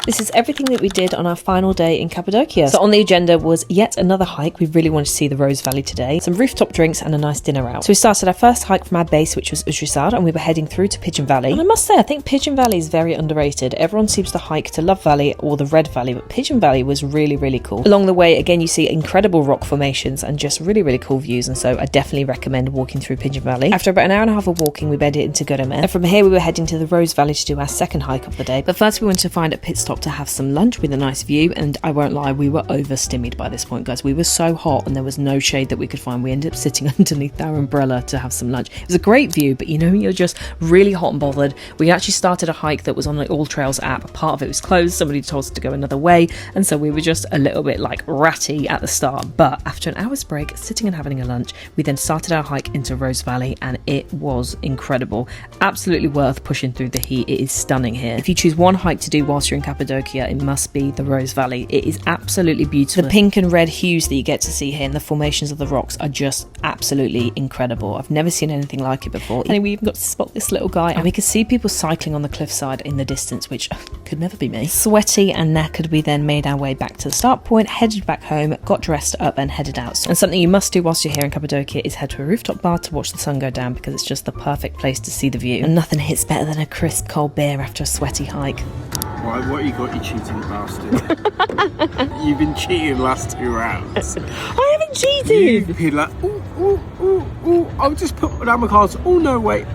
This is everything that we did on our final day in Cappadocia. So on the agenda was yet another hike. We really wanted to see the Rose Valley today, some rooftop drinks and a nice dinner out. So we started our first hike from our base, which was Ujrisad, and we were heading through to Pigeon Valley. And I must say, I think Pigeon Valley is very underrated. Everyone seems to hike to Love Valley or the Red Valley, but Pigeon Valley was really, really cool. Along the way, again, you see incredible rock formations and just really, really cool views, and so I definitely recommend walking through Pigeon Valley. After about an hour and a half of walking, we made it into Göreme, and from here we were heading to the Rose Valley to do our second hike of the day. But first we wanted to find a pit stop to have some lunch with a nice view, and I won't lie, we were overstimmied by this point, guys. We were so hot and there was no shade that we could find. We ended up sitting underneath our umbrella to have some lunch. It was a great view, but you know, you're just really hot and bothered. We actually started a hike that was on the All Trails app. Part of it was closed, somebody told us to go another way, and so we were just a little bit like ratty at the start. But after an hour's break, sitting and having a lunch, we then started our hike into Rose Valley, and it was incredible. Absolutely worth pushing through the heat. It is stunning here. If you choose one hike to do whilst you're in Cappadocia, it must be the Rose Valley. It is absolutely beautiful. The pink and red hues that you get to see here and the formations of the rocks are just absolutely incredible. I've never seen anything like it before. And we even got to spot this little guy, and we could see people cycling on the cliffside in the distance, which could never be me. Sweaty and knackered, we then made our way back to the start point, headed back home, got dressed up and headed out. And something you must do whilst you're here in Cappadocia is head to a rooftop bar to watch the sun go down, because it's just the perfect place to see the view. And nothing hits better than a crisp cold beer after a sweaty hike. What you got, you cheating bastard? You've been cheating the last 2 rounds. I haven't cheated! You've been like, ooh, I'll just put down my cards. Oh no, wait.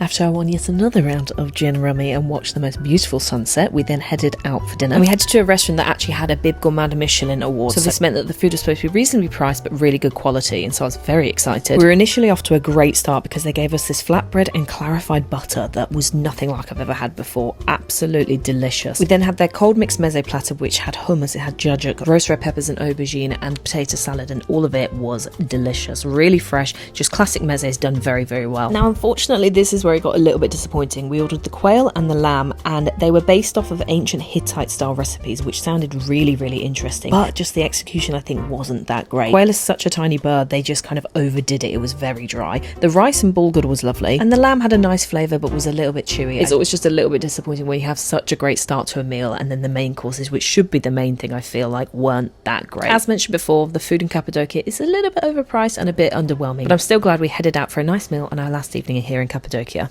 After I won yet another round of gin rummy and watched the most beautiful sunset, we then headed out for dinner. And we headed to a restaurant that actually had a Bib Gourmand Michelin award. So this meant that the food was supposed to be reasonably priced but really good quality, and so I was very excited. We were initially off to a great start because they gave us this flatbread and clarified butter that was nothing like I've ever had before. Absolutely delicious. We then had their cold mixed meze platter, which had hummus, it had jajak, roast red peppers and aubergine and potato salad, and all of it was delicious. Really fresh, just classic mezes done very, very well. Now unfortunately this is where it got a little bit disappointing. We ordered the quail and the lamb, and they were based off of ancient Hittite style recipes, which sounded really, really interesting, but just the execution I think wasn't that great. Quail is such a tiny bird, they just kind of overdid it. It was very dry. The rice and bulgur was lovely, and the lamb had a nice flavour but was a little bit chewy. It's always just a little bit disappointing when you have such a great start to a meal and then the main courses, which should be the main thing, I feel like weren't that great. As mentioned before, the food in Cappadocia is a little bit overpriced and a bit underwhelming, but I'm still glad we headed out for a nice meal on our last evening here in Cappadocia.